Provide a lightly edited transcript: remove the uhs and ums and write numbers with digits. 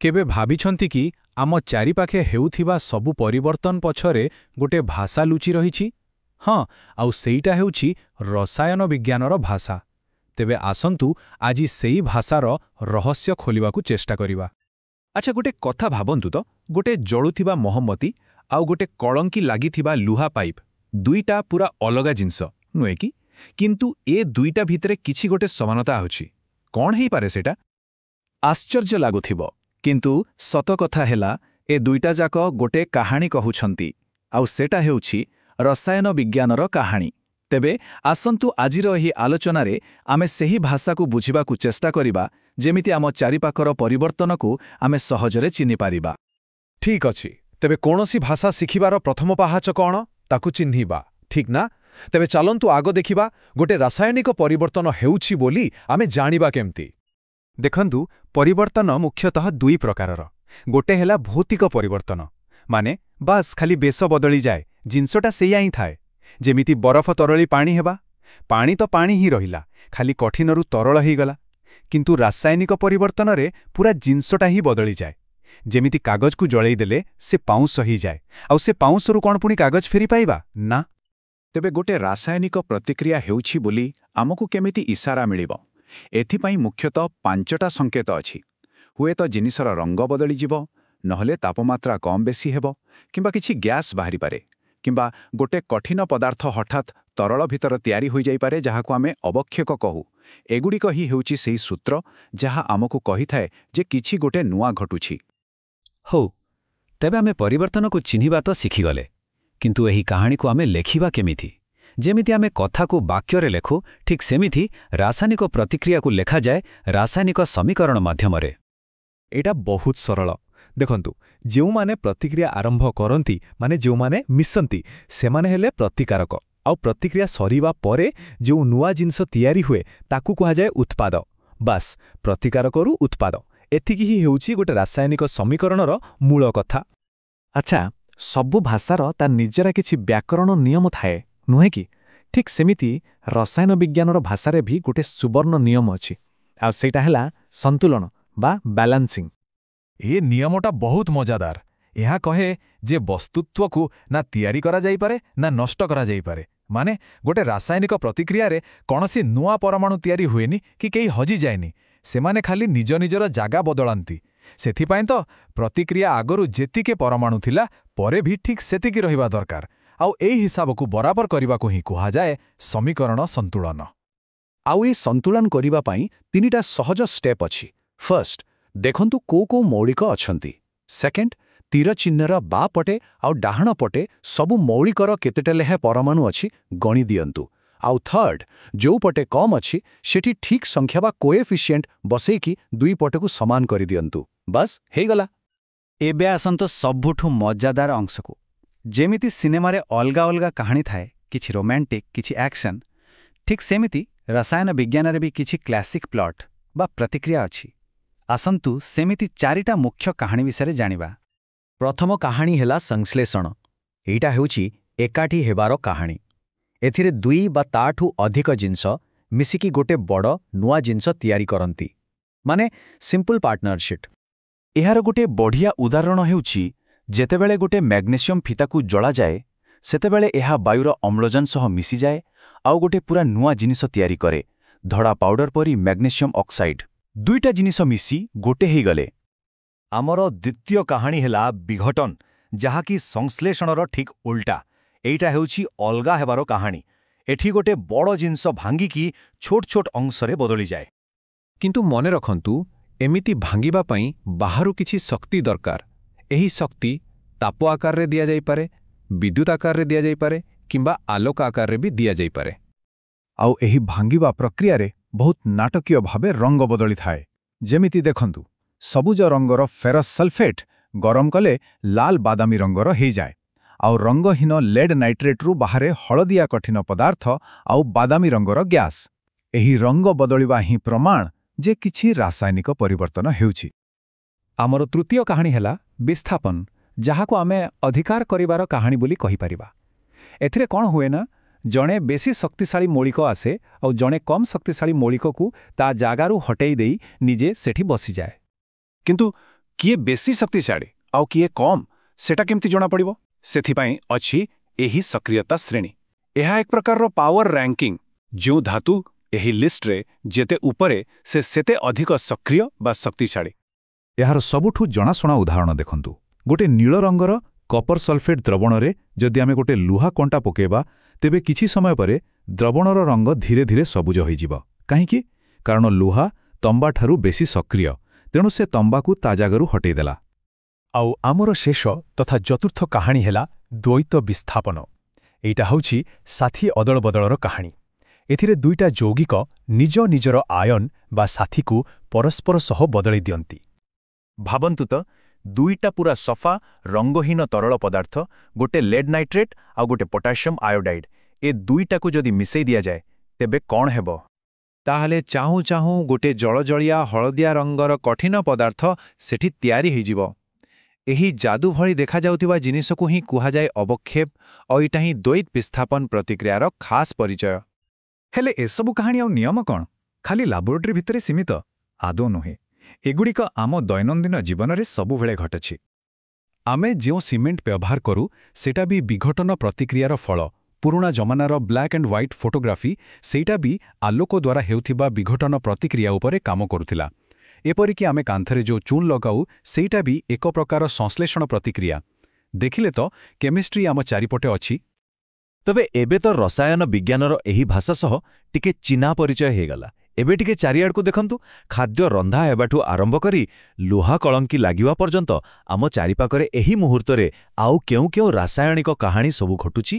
କେବେ ଭାବିଛନ୍ତି କି ଆମ ଚାରିପାଖେ ହେଉଥିବା ସବୁ ପରିବର୍ତ୍ତନ ପଛରେ ଗୋଟେ ଭାଷା ଲୁଚି ରହିଛି? ହଁ, ଆଉ ସେଇଟା ହେଉଛି ରସାୟନ ବିଜ୍ଞାନର ଭାଷା। ତେବେ ଆସନ୍ତୁ ଆଜି ସେଇ ଭାଷାର ରହସ୍ୟ ଖୋଲିବାକୁ ଚେଷ୍ଟା କରିବା। ଆଚ୍ଛା, ଗୋଟେ କଥା ଭାବନ୍ତୁ ତ, ଗୋଟେ ଜଳୁଥିବା ମହମବତୀ ଆଉ ଗୋଟେ କଳଙ୍କି ଲାଗିଥିବା ଲୁହା ପାଇପ୍, ଦୁଇଟା ପୁରା ଅଲଗା ଜିନିଷ, ନୁହେଁ କି? କିନ୍ତୁ ଏ ଦୁଇଟା ଭିତରେ କିଛି ଗୋଟେ ସମାନତା ଅଛି। କ'ଣ ହେଇପାରେ ସେଟା? ଆଶ୍ଚର୍ଯ୍ୟ ଲାଗୁଥିବ, କିନ୍ତୁ ସତ କଥା ହେଲା ଏ ଦୁଇଟା ଯାକ ଗୋଟେ କାହାଣୀ କହୁଛନ୍ତି, ଆଉ ସେଟା ହେଉଛି ରସାୟନ ବିଜ୍ଞାନର କାହାଣୀ। ତେବେ ଆସନ୍ତୁ ଆଜିର ଏହି ଆଲୋଚନାରେ ଆମେ ସେହି ଭାଷାକୁ ବୁଝିବାକୁ ଚେଷ୍ଟା କରିବା, ଯେମିତି ଆମ ଚାରିପାଖର ପରିବର୍ତ୍ତନକୁ ଆମେ ସହଜରେ ଚିହ୍ନିପାରିବା। ଠିକ୍ ଅଛି। ତେବେ କୌଣସି ଭାଷା ଶିଖିବାର ପ୍ରଥମ ପାହାଚ କ'ଣ? ତାକୁ ଚିହ୍ନିବା, ଠିକ୍ ନା? ତେବେ ଚାଲନ୍ତୁ ଆଗ ଦେଖିବା ଗୋଟେ ରାସାୟନିକ ପରିବର୍ତ୍ତନ ହେଉଛି ବୋଲି ଆମେ ଜାଣିବା କେମିତି। ଦେଖନ୍ତୁ, ପରିବର୍ତ୍ତନ ମୁଖ୍ୟତଃ ଦୁଇ ପ୍ରକାରର। ଗୋଟେ ହେଲା ଭୌତିକ ପରିବର୍ତ୍ତନ, ମାନେ ବାସ୍ ଖାଲି ବେଶ ବଦଳିଯାଏ, ଜିନିଷଟା ସେଇଆ ହିଁ ଥାଏ। ଯେମିତି ବରଫ ତରଳି ପାଣି ହେବା, ପାଣି ତ ପାଣି ହିଁ ରହିଲା, ଖାଲି କଠିନରୁ ତରଳ ହେଇଗଲା। କିନ୍ତୁ ରାସାୟନିକ ପରିବର୍ତ୍ତନରେ ପୁରା ଜିନିଷଟା ହିଁ ବଦଳିଯାଏ। ଯେମିତି କାଗଜକୁ ଜଳେଇ ଦେଲେ ସେ ପାଉଁଶ ହେଇଯାଏ, ଆଉ ସେ ପାଉଁଶରୁ କ'ଣ ପୁଣି କାଗଜ ଫେରି ପାଇବା? ନା। ତେବେ ଗୋଟେ ରାସାୟନିକ ପ୍ରତିକ୍ରିୟା ହେଉଛି ବୋଲି ଆମକୁ କେମିତି ଇସାରା ମିଳିବ? ଏଥିପାଇଁ ମୁଖ୍ୟତଃ 5ଟା ସଂକେତ ଅଛି। ହୁଏତ ଜିନିଷର ରଙ୍ଗ ବଦଳିଯିବ, ନହେଲେ ତାପମାତ୍ରା କମ୍ ବେଶୀ ହେବ, କିମ୍ବା କିଛି ଗ୍ୟାସ୍ ବାହାରିପାରେ, କିମ୍ବା ଗୋଟେ କଠିନ ପଦାର୍ଥ ହଠାତ୍ ତରଳ ଭିତର ତିଆରି ହୋଇଯାଇପାରେ, ଯାହାକୁ ଆମେ ଅବକ୍ଷେକ କହୁ। ଏଗୁଡ଼ିକ ହିଁ ହେଉଛି ସେହି ସୂତ୍ର ଯାହା ଆମକୁ କହିଥାଏ ଯେ କିଛି ଗୋଟେ ନୂଆ ଘଟୁଛି। ହଉ, ତେବେ ଆମେ ପରିବର୍ତ୍ତନକୁ ଚିହ୍ନିବା ତ ଶିଖିଗଲେ, କିନ୍ତୁ ଏହି କାହାଣୀକୁ ଆମେ ଲେଖିବା କେମିତି? ଯେମିତି ଆମେ କଥାକୁ ବାକ୍ୟରେ ଲେଖୁ, ଠିକ୍ ସେମିତି ରାସାୟନିକ ପ୍ରତିକ୍ରିୟାକୁ ଲେଖାଯାଏ ରାସାୟନିକ ସମୀକରଣ ମାଧ୍ୟମରେ। ଏଇଟା ବହୁତ ସରଳ। ଦେଖନ୍ତୁ, ଯେଉଁମାନେ ପ୍ରତିକ୍ରିୟା ଆରମ୍ଭ କରନ୍ତି, ମାନେ ଯେଉଁମାନେ ମିଶନ୍ତି, ସେମାନେ ହେଲେ ପ୍ରତିକାରକ, ଆଉ ପ୍ରତିକ୍ରିୟା ସରିବା ପରେ ଯେଉଁ ନୂଆ ଜିନିଷ ତିଆରି ହୁଏ ତାକୁ କୁହାଯାଏ ଉତ୍ପାଦ। ବାସ୍, ପ୍ରତିକାରକରୁ ଉତ୍ପାଦ, ଏତିକି ହିଁ ହେଉଛି ଗୋଟେ ରାସାୟନିକ ସମୀକରଣର ମୂଳ କଥା। ଆଚ୍ଛା, ସବୁ ଭାଷାର ତା ନିଜର କିଛି ବ୍ୟାକରଣ ନିୟମ ଥାଏ, ନୁହେଁ କି? ଠିକ୍ ସେମିତି ରସାୟନ ବିଜ୍ଞାନର ଭାଷାରେ ବି ଗୋଟେ ସୁବର୍ଣ୍ଣ ନିୟମ ଅଛି, ଆଉ ସେଇଟା ହେଲା ସନ୍ତୁଳନ ବା ବାଲାନ୍ସିଂ। ଏ ନିୟମଟା ବହୁତ ମଜାଦାର। ଏହା କହେ ଯେ ବସ୍ତୁତ୍ୱକୁ ନା ତିଆରି କରାଯାଇପାରେ ନା ନଷ୍ଟ କରାଯାଇପାରେ। ମାନେ ଗୋଟେ ରାସାୟନିକ ପ୍ରତିକ୍ରିୟାରେ କୌଣସି ନୂଆ ପରମାଣୁ ତିଆରି ହୁଏନି କି କେହି ହଜିଯାଏନି, ସେମାନେ ଖାଲି ନିଜ ନିଜର ଜାଗା ବଦଳାନ୍ତି। ସେଥିପାଇଁ ତ ପ୍ରତିକ୍ରିୟା ଆଗରୁ ଯେତିକି ପରମାଣୁ ଥିଲା, ପରେ ବି ଠିକ୍ ସେତିକି ରହିବା ଦରକାର। ଆଉ ଏହି ହିସାବକୁ ବରାବର କରିବାକୁ ହିଁ କୁହାଯାଏ ସମୀକରଣ ସନ୍ତୁଳନ। ଆଉ ଏ ସନ୍ତୁଳନ କରିବା ପାଇଁ 3ଟା ସହଜ ଷ୍ଟେପ୍ ଅଛି। ଫର୍ଷ୍ଟ, ଦେଖନ୍ତୁ କୋଉ ମୌଳିକ ଅଛନ୍ତି। ସେକେଣ୍ଡ, ତୀର ଚିହ୍ନର ବାଁ ପଟେ ଆଉ ଡାହାଣ ପଟେ ସବୁ ମୌଳିକର କେତେଟା ଲେଖାଏଁ ପରମାଣୁ ଅଛି ଗଣି ଦିଅନ୍ତୁ। ଆଉ ଥର୍ଡ, ଯୋଉ ପଟେ କମ୍ ଅଛି ସେଠି ଠିକ୍ ସଂଖ୍ୟା ବା କୋଏଫିସିଏଣ୍ଟ ବସେଇକି ଦୁଇ ପଟକୁ ସମାନ କରିଦିଅନ୍ତୁ। ବାସ୍, ହେଇଗଲା। ଏବେ ଆସନ୍ତୁ ସବୁଠୁ ମଜାଦାର ଅଂଶକୁ। ଯେମିତି ସିନେମାରେ ଅଲଗା ଅଲଗା କାହାଣୀ ଥାଏ, କିଛି ରୋମାଣ୍ଟିକ୍, କିଛି ଆକ୍ସନ୍, ଠିକ୍ ସେମିତି ରସାୟନ ବିଜ୍ଞାନରେ ବି କିଛି କ୍ଲାସିକ୍ ପ୍ଲଟ୍ ବା ପ୍ରତିକ୍ରିୟା ଅଛି। ଆସନ୍ତୁ ସେମିତି 4ଟା ମୁଖ୍ୟ କାହାଣୀ ବିଷୟରେ ଜାଣିବା। ପ୍ରଥମ କାହାଣୀ ହେଲା ସଂଶ୍ଳେଷଣ। ଏଇଟା ହେଉଛି ଏକାଠି ହେବାର କାହାଣୀ। ଏଥିରେ 2 ବା ତାଠୁ ଅଧିକ ଜିନିଷ ମିଶିକି ଗୋଟେ ବଡ଼ ନୂଆ ଜିନିଷ ତିଆରି କରନ୍ତି, ମାନେ ସିମ୍ପଲ୍ ପାର୍ଟନରଶିପ୍। ଏହାର ଗୋଟେ ବଢ଼ିଆ ଉଦାହରଣ ହେଉଛି ଯେତେବେଳେ ଗୋଟେ ମ୍ୟାଗ୍ନେସିୟମ୍ ଫିତାକୁ ଜଳାଯାଏ, ସେତେବେଳେ ଏହା ବାୟୁର ଅମ୍ଳଜାନ ସହ ମିଶିଯାଏ ଆଉ ଗୋଟେ ପୁରା ନୂଆ ଜିନିଷ ତିଆରି କରେ, ଧଳା ପାଉଡର ପରି ମ୍ୟାଗ୍ନେସିୟମ୍ ଅକ୍ସାଇଡ୍। 2ଟା ଜିନିଷ ମିଶି ଗୋଟେ ହେଇଗଲେ। ଆମର ଦ୍ୱିତୀୟ କାହାଣୀ ହେଲା ବିଘଟନ, ଯାହାକି ସଂଶ୍ଳେଷଣର ଠିକ୍ ଉଲ୍ଟା। ଏଇଟା ହେଉଛି ଅଲଗା ହେବାର କାହାଣୀ। ଏଠି ଗୋଟେ ବଡ଼ ଜିନିଷ ଭାଙ୍ଗିକି ଛୋଟ ଛୋଟ ଅଂଶରେ ବଦଳିଯାଏ। କିନ୍ତୁ ମନେ ରଖନ୍ତୁ, ଏମିତି ଭାଙ୍ଗିବା ପାଇଁ ବାହାରୁ କିଛି ଶକ୍ତି ଦରକାର। ଏହି ଶକ୍ତି ତାପ ଆକାରରେ ଦିଆଯାଇପାରେ, ବିଦ୍ୟୁତ୍ ଆକାରରେ ଦିଆଯାଇପାରେ, କିମ୍ବା ଆଲୋକ ଆକାରରେ ବି ଦିଆଯାଇପାରେ। ଆଉ ଏହି ଭାଙ୍ଗିବା ପ୍ରକ୍ରିୟାରେ ବହୁତ ନାଟକୀୟ ଭାବେ ରଙ୍ଗ ବଦଳିଥାଏ। ଯେମିତି ଦେଖନ୍ତୁ, ସବୁଜ ରଙ୍ଗର ଫେରସ୍ ସଲଫେଟ୍ ଗରମ କଲେ ଲାଲ ବାଦାମୀ ରଙ୍ଗର ହେଇଯାଏ, ଆଉ ରଙ୍ଗହୀନ ଲେଡ୍ ନାଇଟ୍ରେଟ୍ରୁ ବାହାରେ ହଳଦିଆ କଠିନ ପଦାର୍ଥ ଆଉ ବାଦାମୀ ରଙ୍ଗର ଗ୍ୟାସ୍। ଏହି ରଙ୍ଗ ବଦଳିବା ହିଁ ପ୍ରମାଣ ଯେ କିଛି ରାସାୟନିକ ପରିବର୍ତ୍ତନ ହେଉଛି। ଆମର ତୃତୀୟ କାହାଣୀ ହେଲା ବିସ୍ଥାପନ, ଯାହାକୁ ଆମେ ଅଧିକାର କରିବାର କାହାଣୀ ବୋଲି କହିପାରିବା। ଏଥିରେ କ'ଣ ହୁଏ ନା, ଜଣେ ବେଶୀ ଶକ୍ତିଶାଳୀ ମୌଳିକ ଆସେ ଆଉ ଜଣେ କମ୍ ଶକ୍ତିଶାଳୀ ମୌଳିକକୁ ତା ଜାଗାରୁ ହଟେଇ ଦେଇ ନିଜେ ସେଠି ବସିଯାଏ। କିନ୍ତୁ କିଏ ବେଶୀ ଶକ୍ତିଶାଳୀ ଆଉ କିଏ କମ୍ ସେଟା କେମିତି ଜଣାପଡ଼ିବ? ସେଥିପାଇଁ ଅଛି ଏହି ସକ୍ରିୟତା ଶ୍ରେଣୀ। ଏହା ଏକ ପ୍ରକାରର ପାୱାର ର୍ୟାଙ୍କିଂ। ଯେଉଁ ଧାତୁ ଏହି ଲିଷ୍ଟରେ ଯେତେ ଉପରେ ସେ ସେତେ ଅଧିକ ସକ୍ରିୟ ବା ଶକ୍ତିଶାଳୀ। ଏହାର ସବୁଠୁ ଜଣାଶୁଣା ଉଦାହରଣ ଦେଖନ୍ତୁ। ଗୋଟେ ନୀଳ ରଙ୍ଗର କପର ସଲଫେଟ୍ ଦ୍ରବଣରେ ଯଦି ଆମେ ଗୋଟେ ଲୁହା କଣ୍ଟା ପକାଇବା, ତେବେ କିଛି ସମୟ ପରେ ଦ୍ରବଣର ରଙ୍ଗ ଧୀରେ ଧୀରେ ସବୁଜ ହୋଇଯିବ। କାହିଁକି? କାରଣ ଲୁହା ତମ୍ବାଠାରୁ ବେଶୀ ସକ୍ରିୟ, ତେଣୁ ସେ ତମ୍ବାକୁ ତା ଜାଗାରୁ ହଟେଇଦେଲା। ଆଉ ଆମର ଶେଷ ତଥା ଚତୁର୍ଥ କାହାଣୀ ହେଲା ଦ୍ୱୈତ ବିସ୍ଥାପନ। ଏଇଟା ହେଉଛି ସାଥୀ ଅଦଳବଦଳର କାହାଣୀ। ଏଥିରେ ଦୁଇଟା ଯୌଗିକ ନିଜ ନିଜର ଆୟନ ବା ସାଥୀକୁ ପରସ୍ପର ସହ ବଦଳେଇ ଦିଅନ୍ତି। ଭାବନ୍ତୁ ତ, ଦୁଇଟା ପୁରା ସଫା ରଙ୍ଗହୀନ ତରଳ ପଦାର୍ଥ, ଗୋଟେ ଲେଡ୍ ନାଇଟ୍ରେଟ୍ ଆଉ ଗୋଟେ ପୋଟାସିୟମ୍ ଆୟୋଡାଇଡ୍, ଏ ଦୁଇଟାକୁ ଯଦି ମିଶେଇ ଦିଆଯାଏ ତେବେ କ'ଣ ହେବ? ତାହେଲେ ଚାହୁଁ ଚାହୁଁ ଗୋଟେ ଜଳଜଳିଆ ହଳଦିଆ ରଙ୍ଗର କଠିନ ପଦାର୍ଥ ସେଠି ତିଆରି ହୋଇଯିବ। ଏହି ଯାଦୁ ଭଳି ଦେଖାଯାଉଥିବା ଜିନିଷକୁ ହିଁ କୁହାଯାଏ ଅବକ୍ଷେପ, ଆଉ ଏଇଟା ହିଁ ଦ୍ୱୈତ ବିସ୍ଥାପନ ପ୍ରତିକ୍ରିୟାର ଖାସ୍ ପରିଚୟ। ହେଲେ ଏସବୁ କାହାଣୀ ଆଉ ନିୟମ କ'ଣ? ଖାଲି ଲାବୋରେଟୋରୀ ଭିତରେ ସୀମିତ? ଆଦୌ ନୁହେଁ। ଏଗୁଡ଼ିକ ଆମ ଦୈନନ୍ଦିନ ଜୀବନରେ ସବୁବେଳେ ଘଟୁଛି। ଆମେ ଯେଉଁ ସିମେଣ୍ଟ ବ୍ୟବହାର କରୁ ସେଟା ବି ବିଘଟନ ପ୍ରତିକ୍ରିୟାର ଫଳ। ପୁରୁଣା ଜମାନାର ବ୍ଲାକ୍ ଆଣ୍ଡ ହ୍ୱାଇଟ୍ ଫଟୋଗ୍ରାଫି ସେଇଟା ବି ଆଲୋକ ଦ୍ୱାରା ହେଉଥିବା ବିଘଟନ ପ୍ରତିକ୍ରିୟା ଉପରେ କାମ କରୁଥିଲା। ଏପରିକି ଆମେ କାନ୍ଥରେ ଯେଉଁ ଚୂନ ଲଗାଉ ସେଇଟା ବି ଏକ ପ୍ରକାର ସଂଶ୍ଳେଷଣ ପ୍ରତିକ୍ରିୟା। ଦେଖିଲେ ତ, କେମିଷ୍ଟ୍ରି ଆମ ଚାରିପଟେ ଅଛି। ତେବେ ଏବେ ତ ରସାୟନ ବିଜ୍ଞାନର ଏହି ଭାଷା ସହ ଟିକେ ଚିହ୍ନା ପରିଚୟ ହେଇଗଲା। ଏବେ ଟିକେ ଚାରିଆଡ଼କୁ ଦେଖନ୍ତୁ। ଖାଦ୍ୟ ରନ୍ଧା ହେବାଠୁ ଆରମ୍ଭ କରି ଲୁହା କଳଙ୍କି ଲାଗିବା ପର୍ଯ୍ୟନ୍ତ ଆମ ଚାରିପାଖରେ ଏହି ମୁହୂର୍ତ୍ତରେ ଆଉ କେଉଁ କେଉଁ ରାସାୟନିକ କାହାଣୀ ସବୁ ଘଟୁଛି?